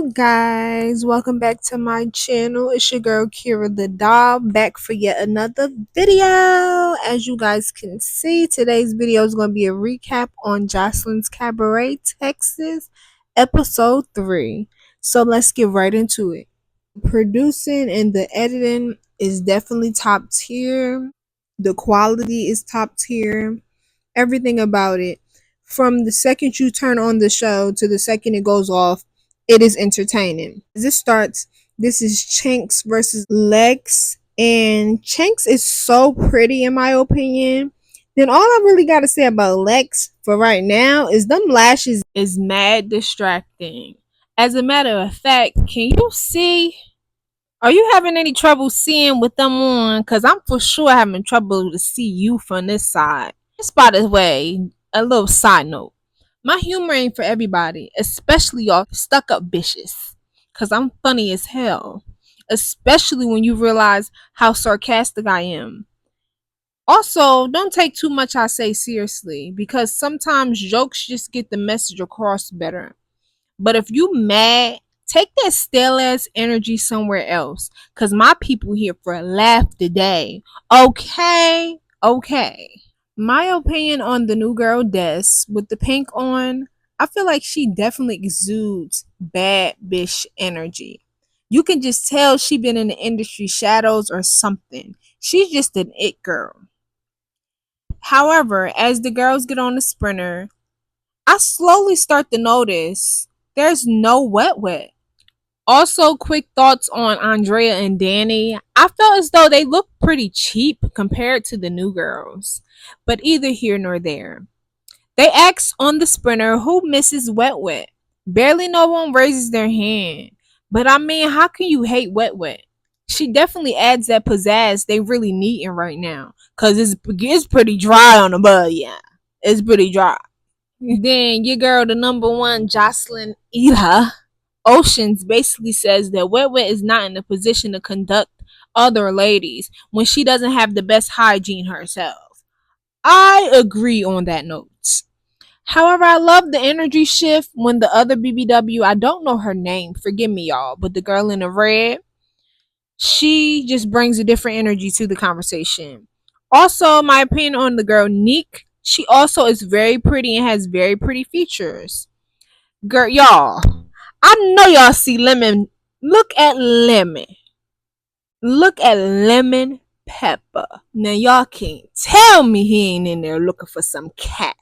you guys, welcome back to my channel. It's your girl Kira the doll, back for yet another video. As you guys can see, today's video is going to be a recap on Joseline's Cabaret Texas episode 3. So let's get right into it. Producing and the editing is definitely top tier. The quality is top tier. Everything about it, from the second you turn on the show to the second it goes off, it is entertaining. This starts, this is Chinx versus Lex, and Chinx is so pretty in my opinion. Then all I really got to say about Lex for right now is them lashes is mad distracting. As a matter of fact, can you see, are you having any trouble seeing with them on? Because I'm for sure having trouble to see you from this side. Just by the way, a little side note. My humor ain't for everybody, especially y'all stuck up bitches. Because I'm funny as hell. Especially when you realize how sarcastic I am. Also, don't take too much I say seriously, because sometimes jokes just get the message across better. But if you mad, take that stale ass energy somewhere else. Cause my people here for a laugh today. Okay? Okay. My opinion on the new girl Des with the pink on, I feel like she definitely exudes bad bitch energy. You can just tell she been in the industry shadows or something. She's just an it girl. However, as the girls get on the sprinter, I slowly start to notice there's no wet wet. Also, quick thoughts on Andrea and Danny. I felt as though they looked pretty cheap compared to the new girls, but either here nor there. They asked on the sprinter who misses Wet Wet. Barely no one raises their hand. But I mean, how can you hate Wet Wet? She definitely adds that pizzazz they really need in right now. Cause it's pretty dry on the bud, yeah. It's pretty dry. Then your girl, the number one, Jocelyn Ela Oceans, basically says that Wet Wet is not in a position to conduct other ladies when she doesn't have the best hygiene herself. I agree on that note. However, I love the energy shift when the other BBW, I don't know her name, forgive me y'all, but the girl in the red, she just brings a different energy to the conversation. Also, my opinion on the girl Nick, she also is very pretty and has very pretty features. Girl, y'all, I know y'all see Lemon. Look at Lemon. Look at Lemon Pepper. Now y'all can't tell me he ain't in there looking for some cat.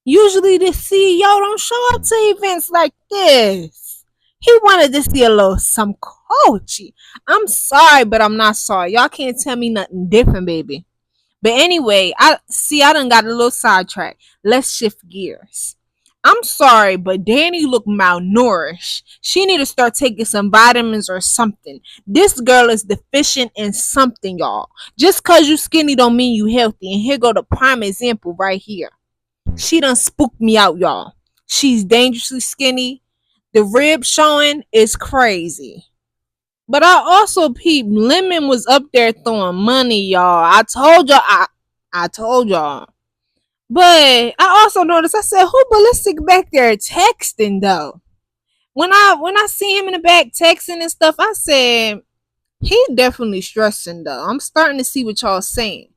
Usually the CEO don't show up to events like this. He wanted to see a little some coachy. I'm sorry, but I'm not sorry. Y'all can't tell me nothing different, baby. But anyway, I done got a little sidetracked. Let's shift gears. I'm sorry, but Danny look malnourished. She need to start taking some vitamins or something. This girl is deficient in something, y'all. Just cause you skinny don't mean you healthy. And here go the prime example right here. She done spooked me out, y'all. She's dangerously skinny. The rib showing is crazy. But I also peeped Lemon was up there throwing money, y'all. I told y'all. But I also noticed, I said, who Ballistic back there texting though? When I see him in the back texting and stuff, I said, he definitely stressing though. I'm starting to see what y'all saying.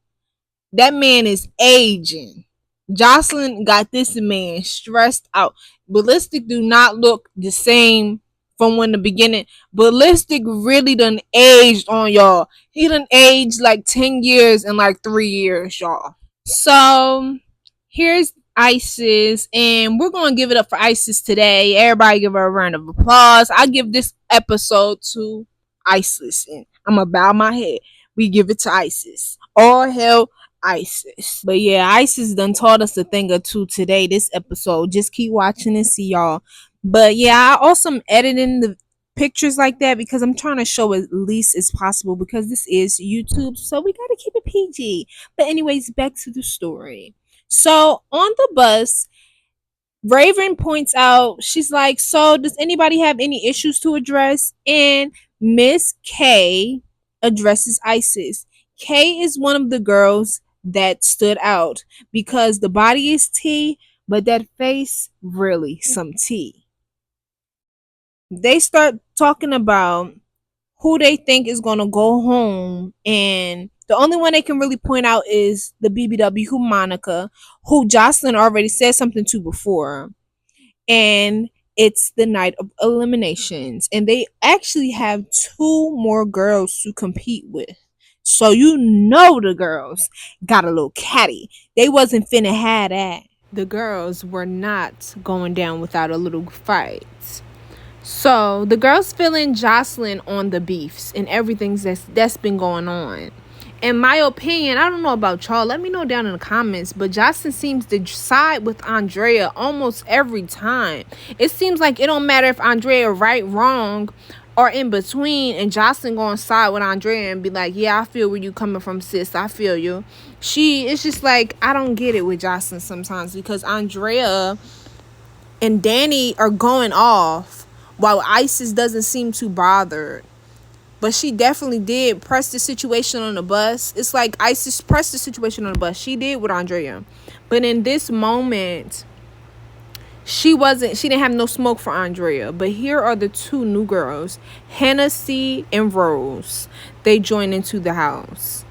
That man is aging. Jocelyn got this man stressed out. Ballistic do not look the same from when the beginning. Ballistic really done aged on y'all. He done aged like 10 years and like 3 years, y'all. So here's Isis, and we're gonna give it up for Isis today. Everybody give her a round of applause. I give this episode to Isis, and I'm gonna bow my head. We give it to Isis. All hell Isis. But yeah, Isis done taught us a thing or two today, this episode. Just keep watching and see y'all. But yeah, I also am editing the pictures like that because I'm trying to show as least as possible because this is YouTube, so we gotta keep it PG. But anyways, back to the story. So on the bus, Raven points out, she's like, so does anybody have any issues to address? And Miss K addresses Isis. K is one of the girls that stood out because the body is T, but that face really some tea. They start talking about who they think is gonna go home, and the only one they can really point out is the BBW, who Monica, who Jocelyn already said something to before, and it's the night of eliminations, and they actually have two more girls to compete with. So you know the girls got a little catty. They wasn't finna have that. The girls were not going down without a little fight. So the girls feeling Jocelyn on the beefs and everything that's been going on. In my opinion, I don't know about y'all. Let me know down in the comments. But Jocelyn seems to side with Andrea almost every time. It seems like it don't matter if Andrea right, wrong, or in between, and Jocelyn gonna side with Andrea and be like, "Yeah, I feel where you coming from, sis. I feel you." It's just like I don't get it with Jocelyn sometimes, because Andrea and Danny are going off while Isis doesn't seem too bothered. But she definitely did press the situation on the bus. It's like Isis pressed the situation on the bus. She did with Andrea. But in this moment, she didn't have no smoke for Andrea. But here are the two new girls, Hennessy and Rose. They join into the house,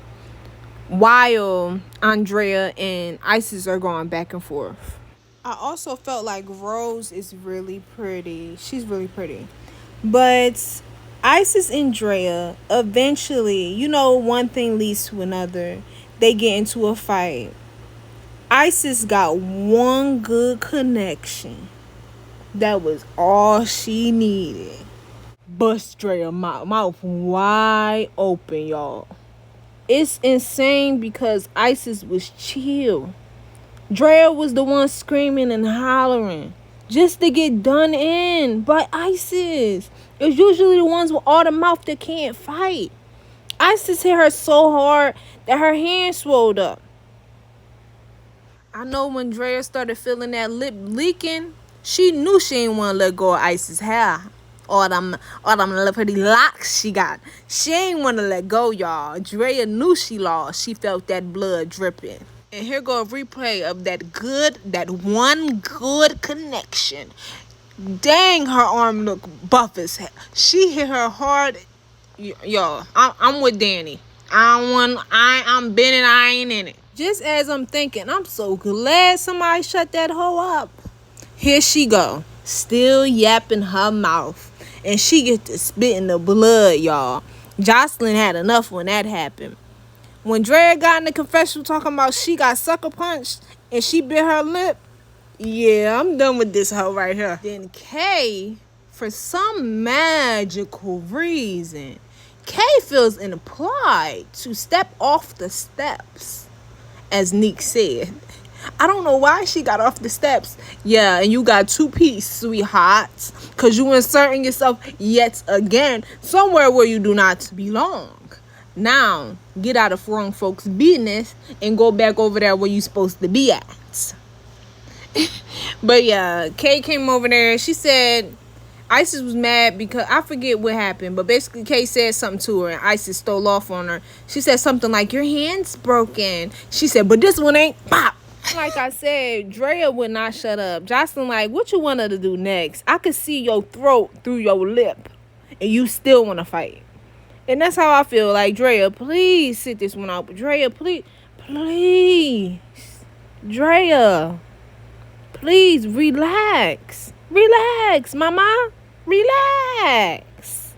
while Andrea and Isis are going back and forth. I also felt like Rose is really pretty. She's really pretty. But Isis and Drea, eventually, one thing leads to another. They get into a fight. Isis got one good connection. That was all she needed. Bust Drea mouth wide open, y'all. It's insane because Isis was chill. Drea was the one screaming and hollering just to get done in by Isis. It's usually the ones with all the mouth that can't fight. Isis hit her so hard that her hand swelled up. I know when Drea started feeling that lip leaking, she knew she ain't want to let go of Isis' hair. All them little pretty locks she got. She ain't want to let go, y'all. Drea knew she lost. She felt that blood dripping. And here go a replay of that one good connection. Dang, her arm look buff as hell. She hit her hard. Yo, I'm with Danny. I'm bending, I ain't in it. Just as I'm thinking, I'm so glad somebody shut that hoe up. Here she go, still yapping her mouth. And she get to spitting the blood, y'all. Jocelyn had enough when that happened. When Drea got in the confessional talking about she got sucker punched and she bit her lip, yeah, I'm done with this hoe right here. Then Kay, for some magical reason, Kay feels implied to step off the steps, as Neek said. I don't know why she got off the steps. Yeah, and you got 2-piece, sweetheart, because you inserting yourself yet again somewhere where you do not belong. Now, get out of wrong folks' business and go back over there where you supposed to be at. But yeah, Kay came over there. She said Isis was mad because I forget what happened, but basically Kay said something to her and Isis stole off on her. She said something like, "Your hand's broken." She said, "But this one ain't." Pop. Like I said, Drea would not shut up. Jocelyn like, "What you want her to do next? I could see your throat through your lip and you still want to fight." And that's how I feel. Like, Drea, please sit this one out. Drea, please. Drea, please relax. Relax, mama. Relax.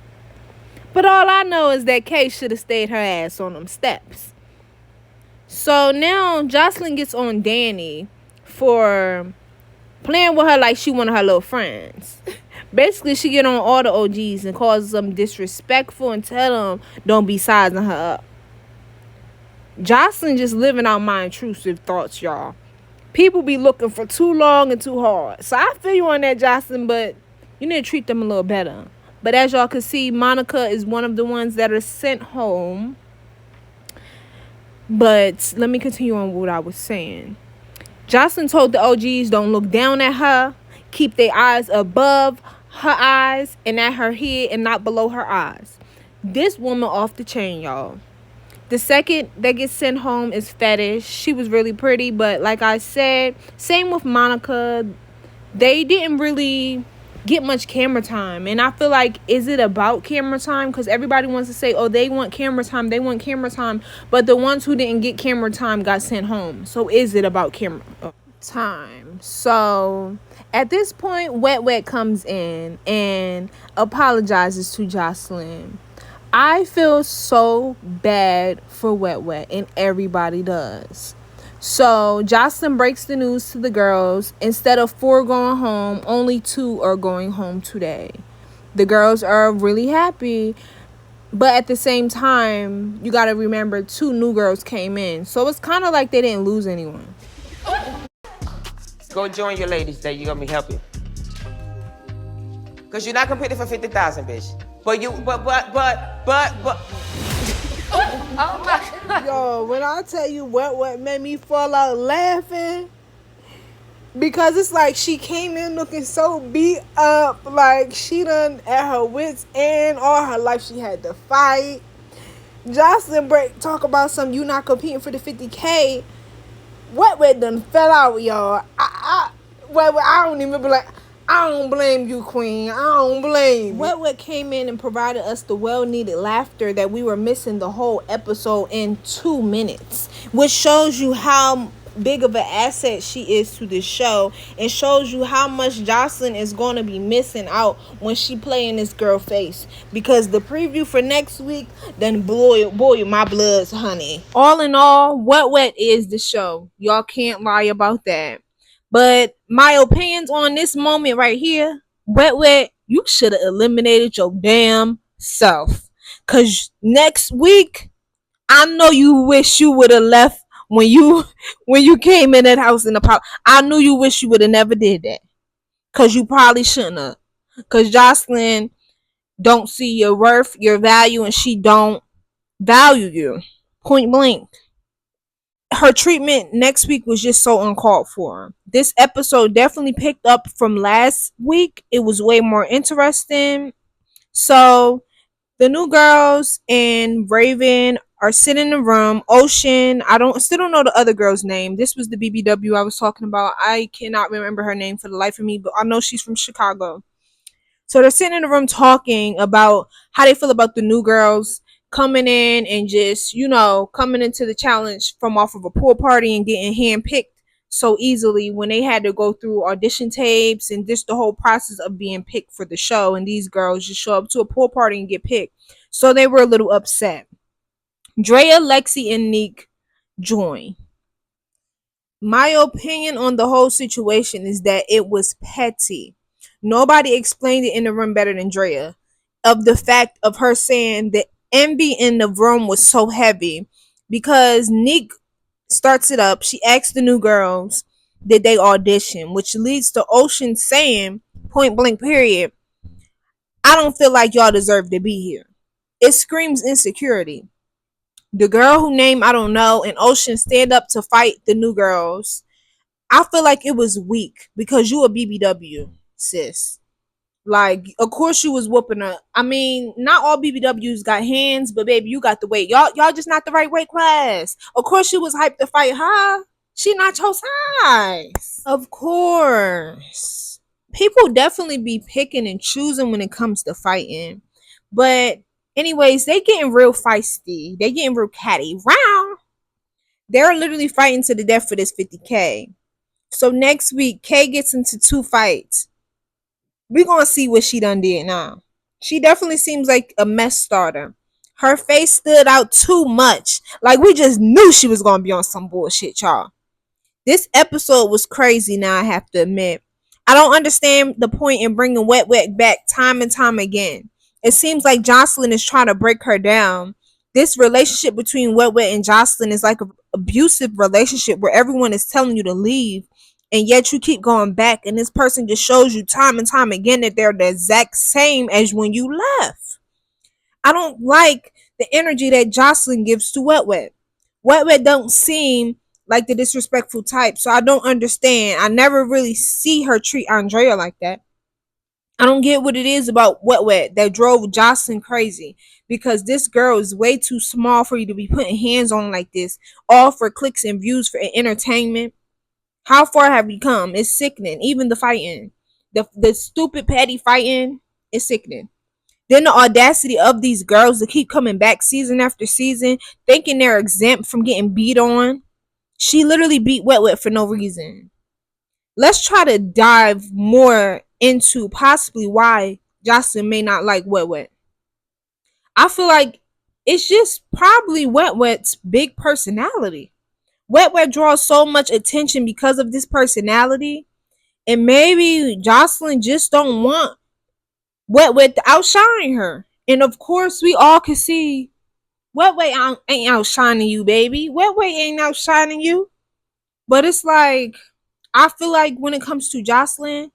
But all I know is that Kay should have stayed her ass on them steps. So now Jocelyn gets on Danny for playing with her like she one of her little friends. Basically, she get on all the OGs and calls them disrespectful and tell them don't be sizing her up. Jocelyn just living out my intrusive thoughts, y'all. People be looking for too long and too hard. So I feel you on that, Jocelyn, but you need to treat them a little better. But as y'all can see, Monica is one of the ones that are sent home. But let me continue on what I was saying. Jocelyn told the OGs don't look down at her. Keep their eyes above her eyes and at her head and not below her eyes. This woman off the chain, y'all. The second that gets sent home is Fetish. She was really pretty, but like I said, same with Monica. They didn't really get much camera time. And I feel like, is it about camera time? Because everybody wants to say, oh, they want camera time, they want camera time, but the ones who didn't get camera time got sent home. So is it about camera time? So at this point, Wet Wet comes in and apologizes to Jocelyn. I feel so bad for Wet Wet, and everybody does. So Jocelyn breaks the news to the girls. Instead of 4 going home, only 2 are going home today. The girls are really happy, but at the same time, you got to remember 2 new girls came in. So it's kind of like they didn't lose anyone. Go join your ladies that you're gonna be helping. Cause you're not competing for 50,000, bitch. But. Oh my God. Yo, when I tell you Wet made me fall out laughing, because it's like she came in looking so beat up, like she done at her wits end. All her life she had to fight. Jocelyn break talk about some, you not competing for the 50K. Wet done fell out, y'all. I don't even be like, I don't blame you, queen. I don't blame you. Wet came in and provided us the well-needed laughter that we were missing the whole episode in 2 minutes, which shows you how big of an asset she is to this show, and shows you how much Jocelyn is going to be missing out when she play in this girl face, because the preview for next week done boil my bloods, honey. All in all, Wet is the show. Y'all can't lie about that. But my opinions on this moment right here, Wet, you should have eliminated your damn self. Cause next week, I know you wish you would have left when you came in that house in the pop. I knew you wish you would have never did that. Cause you probably shouldn't have. Cause Jocelyn don't see your worth, your value, and she don't value you. Point blank. Her treatment next week was just so uncalled for. This episode definitely picked up from last week. It was way more interesting. So the new girls and Raven are sitting in the room. Ocean, still don't know the other girl's name. This was the BBW I was talking about. I cannot remember her name for the life of me, but I know she's from Chicago. So they're sitting in the room talking about how they feel about the new girls coming in and just, coming into the challenge from off of a pool party and getting handpicked so easily, when they had to go through audition tapes and just the whole process of being picked for the show. And these girls just show up to a pool party and get picked. So they were a little upset. Drea, Lexi, and Nick join. My opinion on the whole situation is that it was petty. Nobody explained it in the room better than Drea. Of the fact of her saying the envy in the room was so heavy, because Nick starts it up. She asks the new girls, did they audition? Which leads to Ocean saying, point blank period, I don't feel like y'all deserve to be here. It screams insecurity. The girl who named I don't know and Ocean stand up to fight the new girls. I feel like it was weak, because you a BBW, sis. Like, of course you was whooping her. I mean, not all BBWs got hands, but baby, you got the weight. Y'all just not the right weight class. Of course she was hyped to fight her. She not your size. Of course. People definitely be picking and choosing when it comes to fighting. But anyways, they getting real feisty. They getting real catty. Round. They're literally fighting to the death for this 50K. So next week, Kay gets into 2 fights. We're gonna see what she done did now. She definitely seems like a mess starter. Her face stood out too much. Like, we just knew she was gonna be on some bullshit, y'all. This episode was crazy, now I have to admit. I don't understand the point in bringing Wet back time and time again. It seems like Jocelyn is trying to break her down. This relationship between Wet and Jocelyn is like an abusive relationship where everyone is telling you to leave, and yet you keep going back, and this person just shows you time and time again that they're the exact same as when you left. I don't like the energy that Jocelyn gives to Wet. Wet don't seem like the disrespectful type, so I don't understand. I never really see her treat Andrea like that. I don't get what it is about Wet that drove Jocelyn crazy, because this girl is way too small for you to be putting hands on like this, all for clicks and views for entertainment. How far have you come? It's sickening. Even the fighting. The stupid petty fighting is sickening. Then the audacity of these girls to keep coming back season after season, thinking they're exempt from getting beat on. She literally beat Wet Wet for no reason. Let's try to dive more into possibly why Jocelyn may not like Wet Wet. I feel like it's just probably Wet Wet's big personality. Wet Wet draws so much attention because of this personality, and maybe Jocelyn just don't want Wet Wet to outshine her. And of course, we all can see Wet Wet ain't outshining you, baby. Wet Wet ain't outshining you. But it's like, I feel like when it comes to Jocelyn,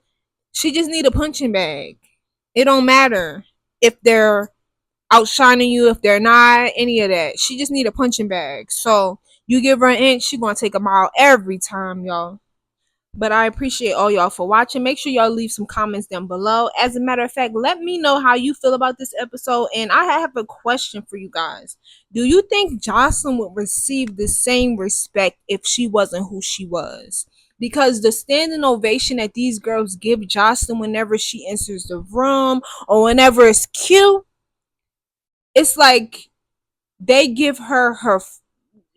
she just need a punching bag. It don't matter if they're outshining you, if they're not, any of that. She just need a punching bag. So you give her an inch, she gonna take a mile every time, y'all. But I appreciate all y'all for watching. Make sure y'all leave some comments down below. As a matter of fact, let me know how you feel about this episode. And I have a question for you guys. Do you think Jocelyn would receive the same respect if she wasn't who she was? Because the standing ovation that these girls give Jocelyn whenever she enters the room or whenever it's cute, it's like they give her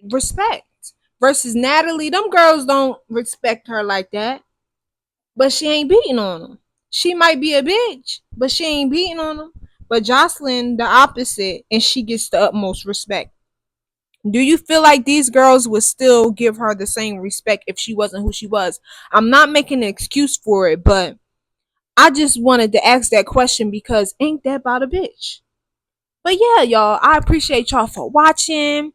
respect. Versus Natalie, them girls don't respect her like that. But she ain't beating on them. She might be a bitch, but she ain't beating on them. But Jocelyn, the opposite, and she gets the utmost respect. Do you feel like these girls would still give her the same respect if she wasn't who she was? I'm not making an excuse for it, but I just wanted to ask that question because ain't that about a bitch? But yeah, y'all, I appreciate y'all for watching.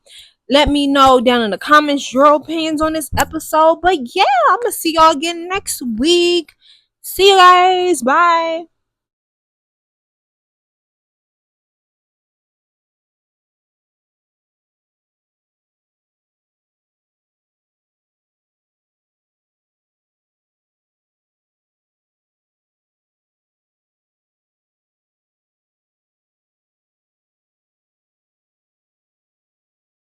Let me know down in the comments your opinions on this episode. But yeah, I'm going to see y'all again next week. See you guys. Bye.